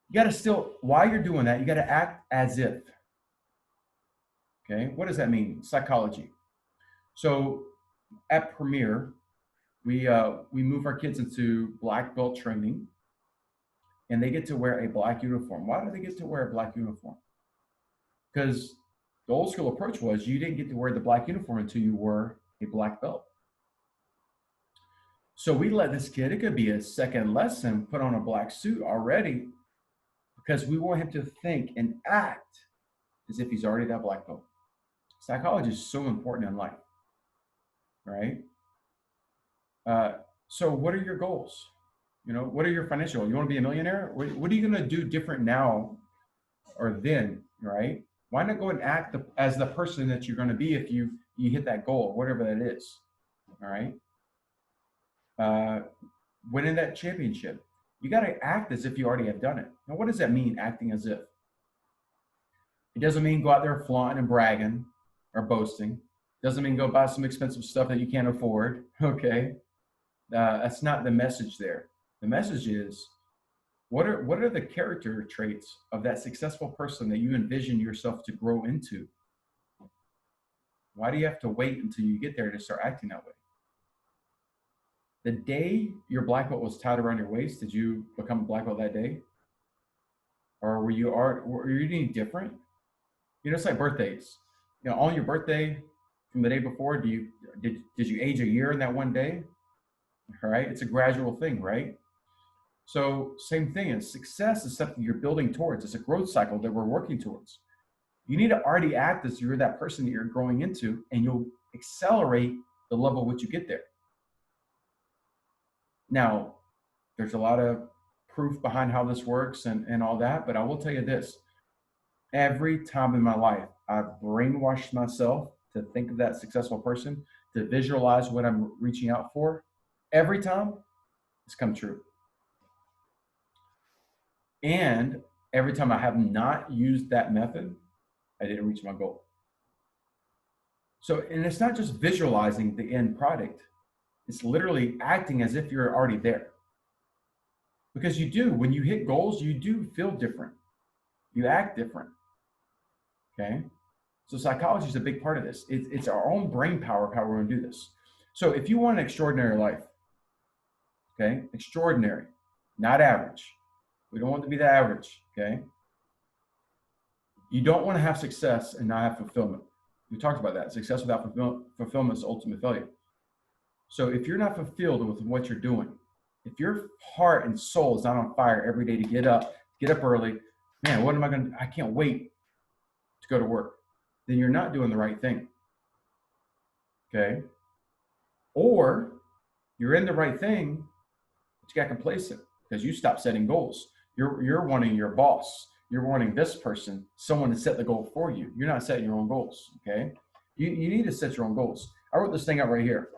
you got to still, while you're doing that, you got to act as if. Okay, what does that mean? Psychology. So at Premier, we move our kids into black belt training, and they get to wear a black uniform. Why do they get to wear a black uniform? Because the old school approach was you didn't get to wear the black uniform until you were a black belt. So we let this kid, it could be a second lesson, put on a black suit already because we want him to think and act as if he's already that black belt. Psychology is so important in life, right? Uh, so what are your goals? What are your financial goals? You want to be a millionaire? What are you going to do different now or then, right? Why not go and act as the person that you're going to be if you hit that goal, whatever that is, all right? Winning that championship. You got to act as if you already have done it. Now, what does that mean, acting as if? It doesn't mean go out there flaunting and bragging or boasting. It doesn't mean go buy some expensive stuff that you can't afford, okay? That's not the message there. The message is, what are the character traits of that successful person that you envision yourself to grow into? Why do you have to wait until you get there to start acting that way? The day your black belt was tied around your waist, did you become a black belt that day? Or were you any different? It's like birthdays. On your birthday from the day before, did you age a year in that one day? All right, it's a gradual thing, right? So same thing, and success is something you're building towards. It's a growth cycle that we're working towards. You need to already act as you're that person that you're growing into, and you'll accelerate the level at which you get there. Now, there's a lot of proof behind how this works and all that, but I will tell you this. Every time in my life, I've brainwashed myself to think of that successful person, to visualize what I'm reaching out for. Every time, it's come true. And every time I have not used that method, I didn't reach my goal. So, and it's not just visualizing the end product. It's literally acting as if you're already there. Because you do, when you hit goals, you do feel different. You act different. Okay? So psychology is a big part of this. It's our own brain power of how we're going to do this. So if you want an extraordinary life, okay? Extraordinary, not average. We don't want to be the average, okay? You don't want to have success and not have fulfillment. We talked about that. Success without fulfillment is ultimate failure. So if you're not fulfilled with what you're doing, if your heart and soul is not on fire every day to get up early, man, what am I going to, I can't wait to go to work. Then you're not doing the right thing. Okay? Or you're in the right thing, but you got complacent because you stopped setting goals. You're wanting your boss. You're wanting this person, someone to set the goal for you. You're not setting your own goals. Okay? You need to set your own goals. I wrote this thing out right here.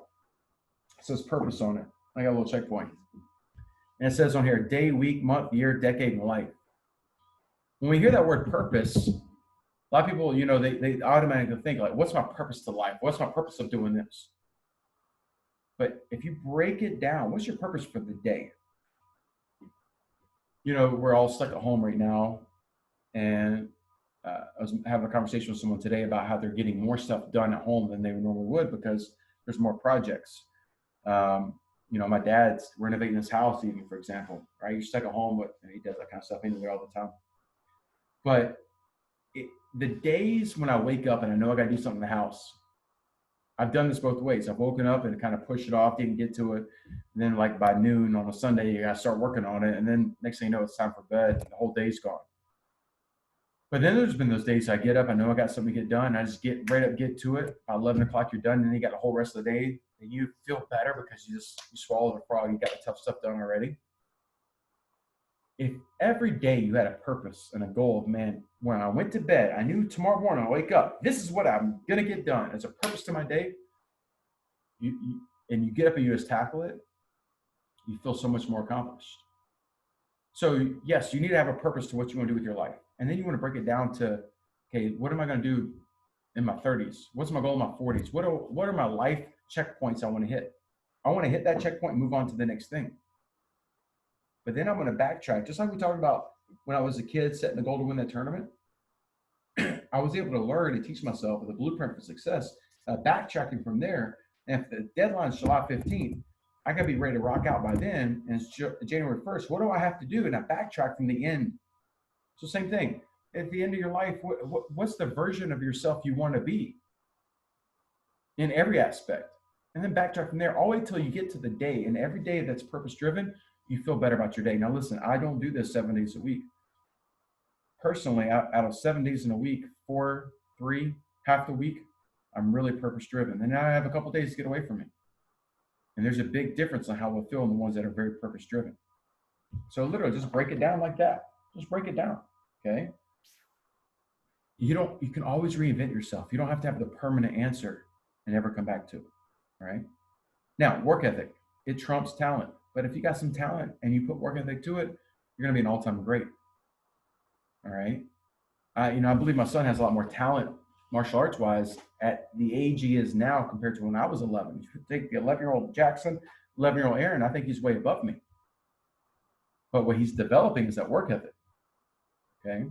It says purpose on it. I got a little checkpoint. And it says on here, day, week, month, year, decade, and life. When we hear that word purpose, a lot of people, they automatically think like, what's my purpose to life? What's my purpose of doing this? But if you break it down, what's your purpose for the day? We're all stuck at home right now. And I was having a conversation with someone today about how they're getting more stuff done at home than they normally would because there's more projects. My dad's renovating his house, even, for example, right? You're stuck at home, but he does that kind of stuff anyway all the time. But the days when I wake up and I know I got to do something in the house, I've done this both ways. I've woken up and kind of pushed it off, didn't get to it. And then like by noon on a Sunday, you got to start working on it. And then next thing you know, it's time for bed. The whole day's gone. But then there's been those days I get up, I know I got something to get done. I just get right up, get to it. By 11 o'clock, you're done. And then you got the whole rest of the day. And you feel better because you swallowed the frog. You got the tough stuff done already. If every day you had a purpose and a goal of, man, when I went to bed, I knew tomorrow morning I wake up, this is what I'm going to get done. As a purpose to my day, and you get up and you just tackle it, you feel so much more accomplished. So yes, you need to have a purpose to what you want to do with your life. And then you want to break it down to, okay, what am I going to do in my 30s? What's my goal in my 40s? What are my life checkpoints I want to hit? I want to hit that checkpoint and move on to the next thing. But then I'm going to backtrack, just like we talked about when I was a kid setting the goal to win that tournament. I was able to learn and teach myself the blueprint for success, backtracking from there. And if the deadline is July 15th, I got to be ready to rock out by then. And it's January 1st. What do I have to do? And I backtrack from the end. So same thing. At the end of your life, what's the version of yourself you want to be in every aspect? and then backtrack from there, all the way till you get to the day. And every day that's purpose driven, you feel better about your day. Now, listen, I don't do this 7 days a week. Personally, out of 7 days in a week, 4, 3, half the week, I'm really purpose driven. And now I have a couple days to get away from it. And there's a big difference on how we'll feel in the ones that are very purpose driven. So literally just break it down like that. Just break it down. Okay. You can always reinvent yourself. You don't have to have the permanent answer and never come back to it. Right. Now, work ethic, it trumps talent. But if you got some talent and you put work ethic to it, you're going to be an all-time great. All right. I believe my son has a lot more talent, martial arts wise, at the age he is now compared to when I was 11. You take the 11-year-old Jackson, 11-year-old Aaron, I think he's way above me. But what he's developing is that work ethic. Okay.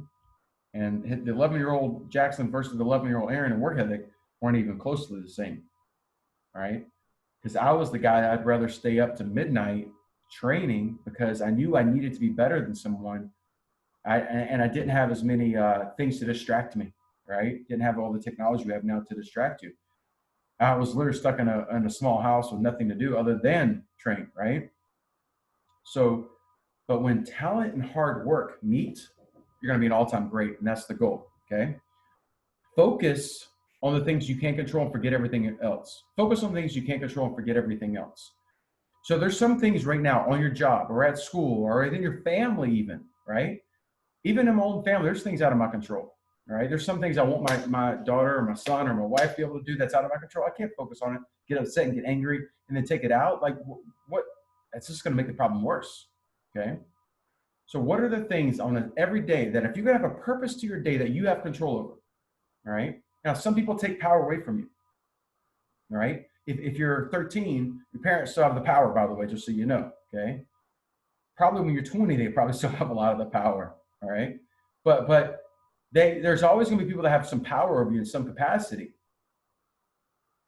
And the 11-year-old Jackson versus the 11-year-old Aaron and work ethic weren't even closely the same. All right. Because I was the guy I'd rather stay up to midnight training because I knew I needed to be better than someone. And I didn't have as many things to distract me, right? Didn't have all the technology we have now to distract you. I was literally stuck in a small house with nothing to do other than train, right? So, but when talent and hard work meet, you're going to be an all-time great, and that's the goal, okay? Focus on the things you can't control and forget everything else. Focus on things you can't control and forget everything else. So there's some things right now on your job or at school or in your family even, right? Even in my own family, there's things out of my control, all right? There's some things I want my daughter or my son or my wife to be able to do that's out of my control. I can't focus on it, get upset and get angry and then take it out. Like what? That's just going to make the problem worse, okay? So what are the things on an every day that if you're going to have a purpose to your day that you have control over, all right? Now, some people take power away from you, all right? If you're 13, your parents still have the power, by the way, just so you know, okay? Probably when you're 20, they probably still have a lot of the power, all right? But there's always going to be people that have some power over you in some capacity.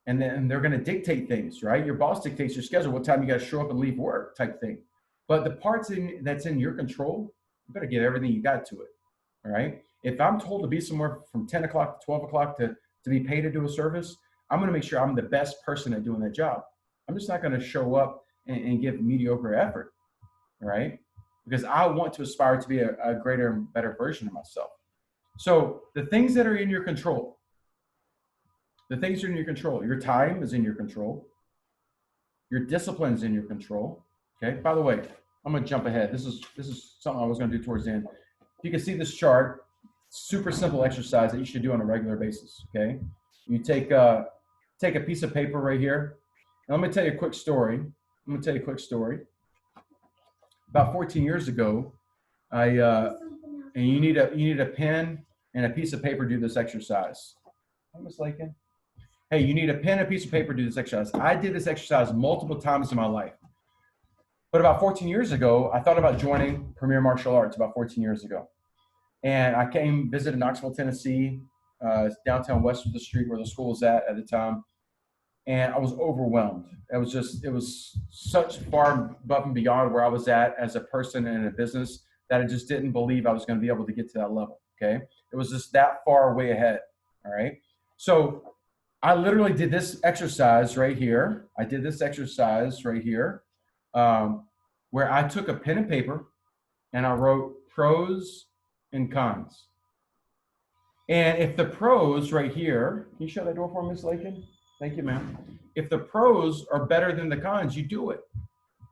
And then they're going to dictate things, right? Your boss dictates your schedule, what time you got to show up and leave work type thing. But the parts that's in your control, you better give everything you got to it, all right? If I'm told to be somewhere from 10 o'clock to 12 o'clock to be paid to do a service, I'm going to make sure I'm the best person at doing that job. I'm just not going to show up and give mediocre effort, all right? Because I want to aspire to be a greater and better version of myself. So the things that are in your control, your time is in your control. Your discipline is in your control. Okay. By the way, I'm going to jump ahead. This is something I was going to do towards the end. You can see this chart, super simple exercise that you should do on a regular basis. Okay. You take a piece of paper right here. And let me tell you a quick story. About 14 years ago, and you need a pen and a piece of paper to do this exercise. Hey, Miss Lakin. Hey, you need a pen and a piece of paper to do this exercise. I did this exercise multiple times in my life. But about 14 years ago, I thought about joining Premier Martial Arts about 14 years ago. And I visited Knoxville, Tennessee, downtown west of the street where the school was at the time. And I was overwhelmed. It was such far above and beyond where I was at as a person and in a business that I just didn't believe I was going to be able to get to that level, okay? It was just that far way ahead, all right? So I literally did this exercise right here. Where I took a pen and paper and I wrote pros and cons. And if the pros right here, can you shut that door for me, Ms. Lakin? Thank you, ma'am. If the pros are better than the cons, you do it.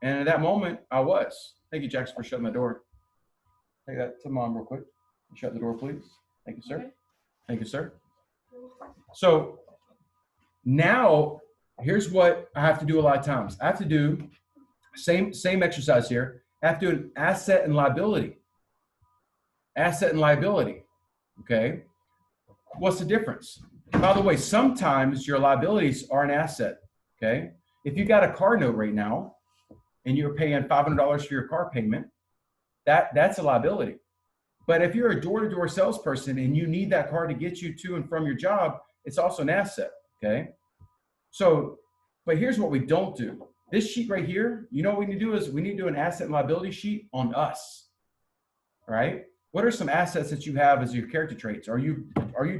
And at that moment, I was. Thank you, Jackson, for shutting the door. Take that to mom real quick. Shut the door, please. Thank you, sir. Okay. Thank you, sir. So now, here's what I have to do a lot of times. I have to do same exercise here. I have to do an asset and liability. Okay. What's the difference? By the way, sometimes your liabilities are an asset. Okay. If you got a car note right now and you're paying $500 for your car payment, that's a liability. But if you're a door-to-door salesperson and you need that car to get you to and from your job, it's also an asset. Okay. So, but here's what we don't do. This sheet right here, you know what we need to do is we need to do an asset and liability sheet on us, all right? What are some assets that you have as your character traits? Are you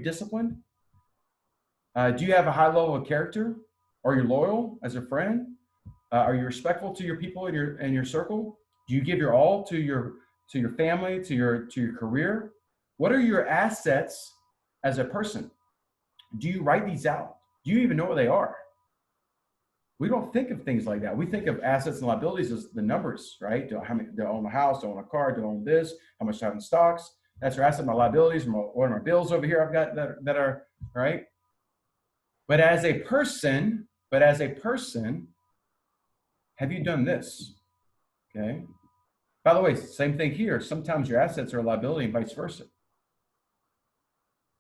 disciplined? Do you have a high level of character? Are you loyal as a friend? Are you respectful to your people in your circle? Do you give your all to your family, to your career? What are your assets as a person? Do you write these out? Do you even know what they are? We don't think of things like that. We think of assets and liabilities as the numbers, right? Do I own a house? Do I own a car? Do I own this? How much do I have in stocks? That's your asset. My liabilities. What are my bills over here? I've got that are right. But as a person, have you done this? Okay. By the way, same thing here. Sometimes your assets are a liability and vice versa.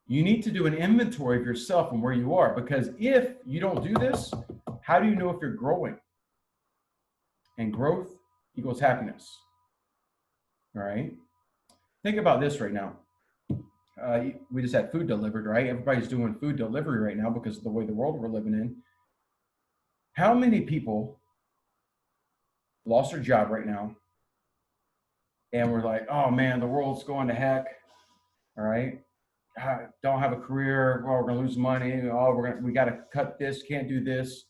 You need to do an inventory of yourself and where you are, because if you don't do this, how do you know if you're growing? And growth equals happiness. All right. Think about this right now. We just had food delivered, right? Everybody's doing food delivery right now because of the way the world we're living in. How many people lost their job right now and we're like, oh man, the world's going to heck. All right. I don't have a career. Well, we're going to lose money. Oh, we got to cut this. Can't do this.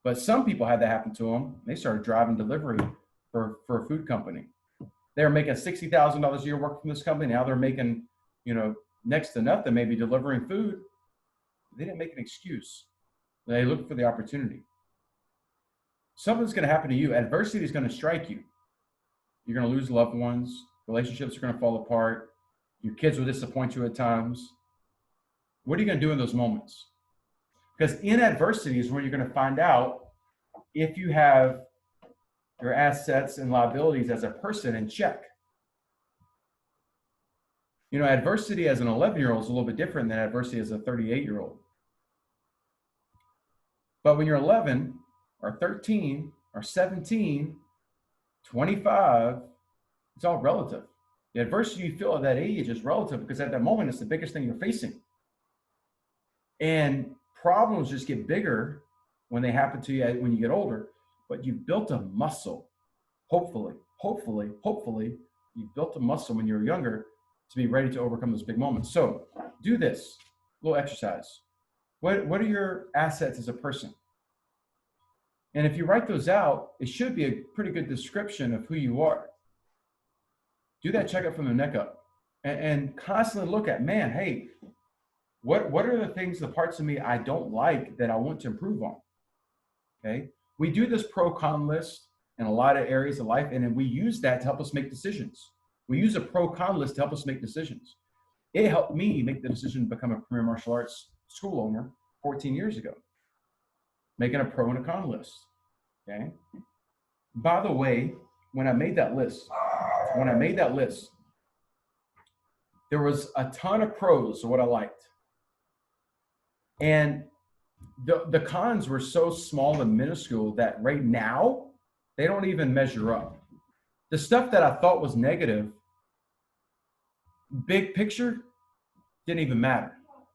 But some people had that happen to them. They started driving delivery for a food company. They were making $60,000 a year working from this company. Now they're making, next to nothing, maybe delivering food. They didn't make an excuse. They looked for the opportunity. Something's going to happen to you. Adversity is going to strike you. You're going to lose loved ones. Relationships are going to fall apart. Your kids will disappoint you at times. What are you going to do in those moments? Because in adversity is when you're going to find out if you have your assets and liabilities as a person in check. Adversity as an 11-year-old is a little bit different than adversity as a 38-year-old. But when you're 11 or 13 or 17, 25, it's all relative. The adversity you feel at that age is relative because at that moment, it's the biggest thing you're facing. And problems just get bigger when they happen to you when you get older, but you've built a muscle. Hopefully, you've built a muscle when you were younger to be ready to overcome those big moments. So do this little exercise. What are your assets as a person? And if you write those out, it should be a pretty good description of who you are. Do that checkup from the neck up and constantly look at, man, hey, what are the things, the parts of me I don't like that I want to improve on? Okay. We do this pro-con list in a lot of areas of life, and then we use that to help us make decisions. We use a pro-con list to help us make decisions. It helped me make the decision to become a premier martial arts school owner 14 years ago, making a pro and a con list. Okay. By the way, when I made that list, there was a ton of pros of what I liked. And the cons were so small and minuscule that right now, they don't even measure up. The stuff that I thought was negative, big picture, didn't even matter.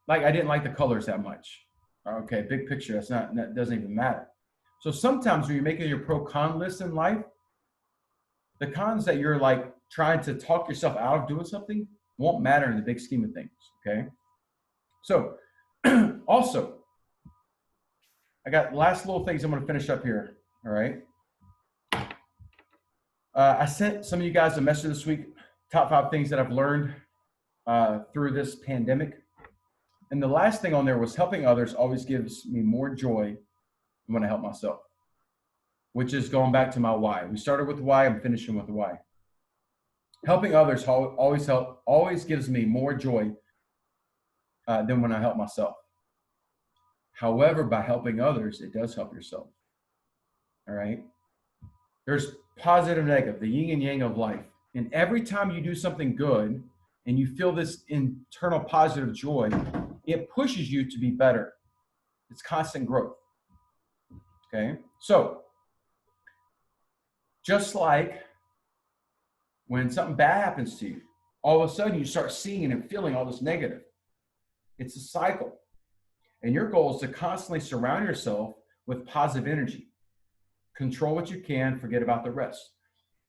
Like I didn't like the colors that much. Okay, big picture, that doesn't even matter. So sometimes when you're making your pro-con list in life, the cons that you're like trying to talk yourself out of doing something won't matter in the big scheme of things, okay? So also, I got last little things I'm going to finish up here, all right? I sent some of you guys a message this week, top 5 things that I've learned through this pandemic. And the last thing on there was helping others always gives me more joy than when I help myself, which is going back to my why. We started with why, I'm finishing with the why. Helping others always gives me more joy than when I help myself. However, by helping others, it does help yourself. All right. There's positive and negative, the yin and yang of life. And every time you do something good and you feel this internal positive joy, it pushes you to be better. It's constant growth. Okay. So just like when something bad happens to you, all of a sudden you start seeing and feeling all this negative. It's a cycle. And your goal is to constantly surround yourself with positive energy. Control what you can, forget about the rest.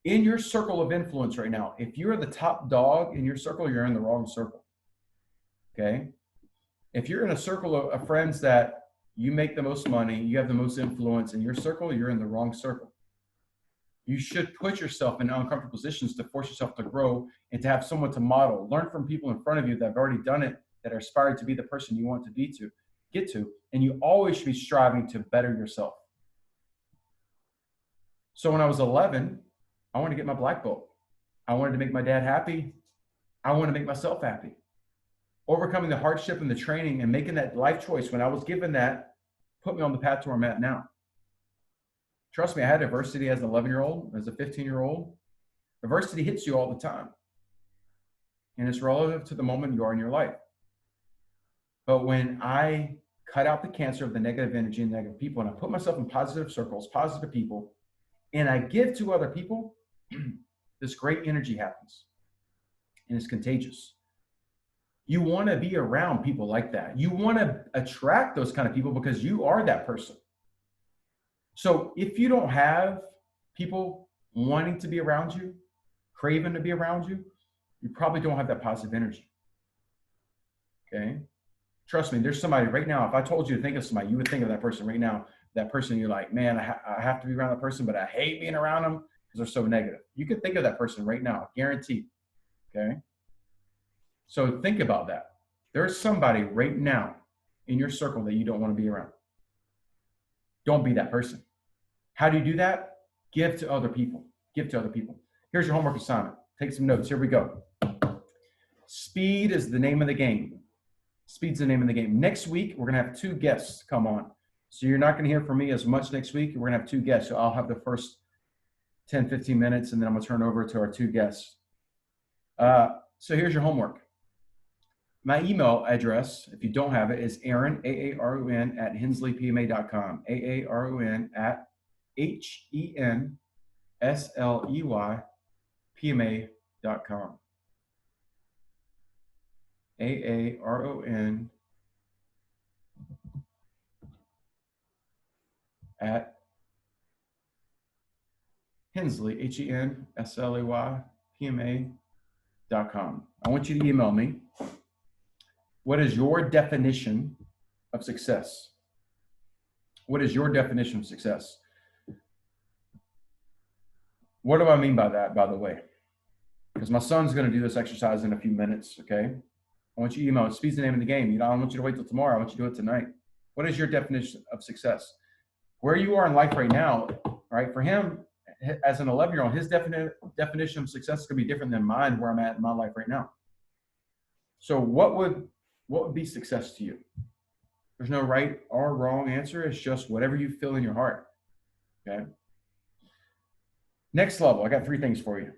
In your circle of influence right now, if you're the top dog in your circle, you're in the wrong circle. Okay? If you're in a circle of friends that you make the most money, you have the most influence in your circle, you're in the wrong circle. You should put yourself in uncomfortable positions to force yourself to grow and to have someone to model. Learn from people in front of you that have already done it, that are aspired to be the person you want to be to get to. And you always should be striving to better yourself. So when I was 11, I wanted to get my black belt. I wanted to make my dad happy. I wanted to make myself happy. Overcoming the hardship and the training and making that life choice when I was given that put me on the path to where I'm at now. Trust me, I had adversity as an 11-year-old, as a 15-year-old. Adversity hits you all the time. And it's relative to the moment you are in your life. But when I cut out the cancer of the negative energy and negative people, and I put myself in positive circles, positive people, and I give to other people, this great energy happens. And it's contagious. You want to be around people like that. You want to attract those kind of people because you are that person. So if you don't have people wanting to be around you, craving to be around you, you probably don't have that positive energy. Okay? Trust me, there's somebody right now, if I told you to think of somebody, you would think of that person right now. That person you're like, man, I have to be around that person, but I hate being around them because they're so negative. You could think of that person right now, guaranteed. Okay? So think about that. There's somebody right now in your circle that you don't want to be around. Don't be that person. How do you do that? Give to other people. Give to other people. Here's your homework assignment. Take some notes. Here we go. Speed is the name of the game. Speed's the name of the game. Next week, we're going to have 2 guests come on. So you're not going to hear from me as much next week. We're going to have 2 guests. So I'll have the first 10, 15 minutes, and then I'm going to turn over to our 2 guests. So here's your homework. My email address, if you don't have it, is Aaron, Aaron, at hensleypma.com. Aaron at HENSLEYPMA.com. Aaron at Hensley, HENSLEYPMA.com. I want you to email me. What is your definition of success? What is your definition of success? What do I mean by that, by the way? Because my son's going to do this exercise in a few minutes, okay? I want you to email it. Speed's the name of the game. I don't want you to wait till tomorrow. I want you to do it tonight. What is your definition of success? Where you are in life right now, right? For him, as an 11-year-old, his definition of success is going to be different than mine, where I'm at in my life right now. So what would be success to you? There's no right or wrong answer. It's just whatever you feel in your heart. Okay. Next level, I got 3 things for you.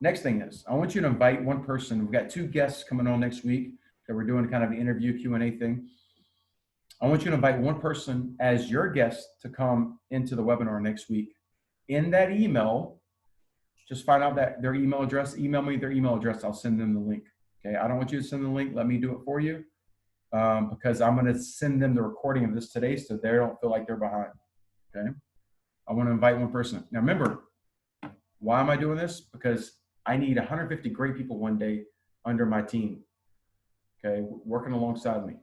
Next thing is, I want you to invite one person. We've got 2 guests coming on next week that we're doing kind of an interview Q&A thing. I want you to invite one person as your guest to come into the webinar next week. In that email, just find out that their email address, email me their email address. I'll send them the link. Okay, I don't want you to send the link. Let me do it for you because I'm going to send them the recording of this today so they don't feel like they're behind. Okay, I want to invite one person. Now remember, why am I doing this? Because I need 150 great people one day under my team. Okay, working alongside me.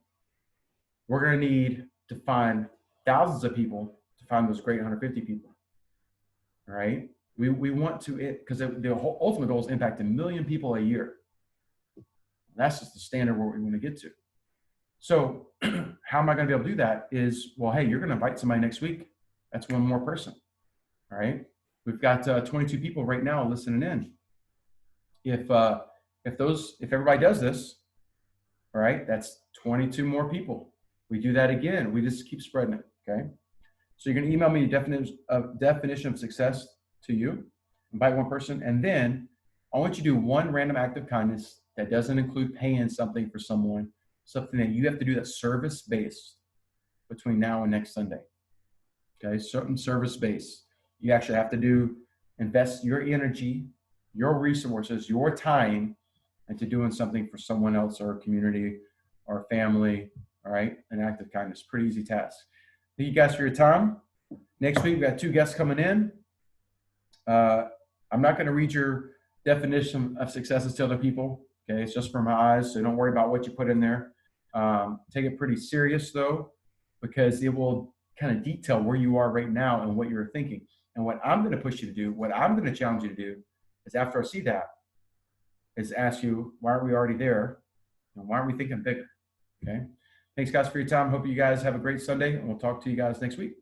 We're going to need to find thousands of people to find those great 150 people. All right, we want to, because the whole ultimate goal is impact 1 million people a year. That's just the standard where we want to get to. So how am I going to be able to do that is, well, hey, you're going to invite somebody next week. That's one more person. All right. We've got 22 people right now listening in. If everybody does this, all right, that's 22 more people. We do that again. We just keep spreading it. Okay. So you're going to email me your definition of success to you, invite one person, and then I want you to do one random act of kindness that doesn't include paying something for someone, something that you have to do that's service-based between now and next Sunday. Okay, certain service-based. You actually have to invest your energy, your resources, your time into doing something for someone else or a community or a family, all right? An act of kindness, pretty easy task. Thank you guys for your time. Next week, we've got 2 guests coming in. I'm not going to read your definition of success to other people. Okay, it's just for my eyes, so don't worry about what you put in there. Take it pretty serious though, because it will kind of detail where you are right now and what you're thinking. And what I'm going to push you to do, what I'm going to challenge you to do, is after I see that, is ask you, why aren't we already there? And why aren't we thinking bigger? Okay. Thanks, guys, for your time. Hope you guys have a great Sunday, and we'll talk to you guys next week.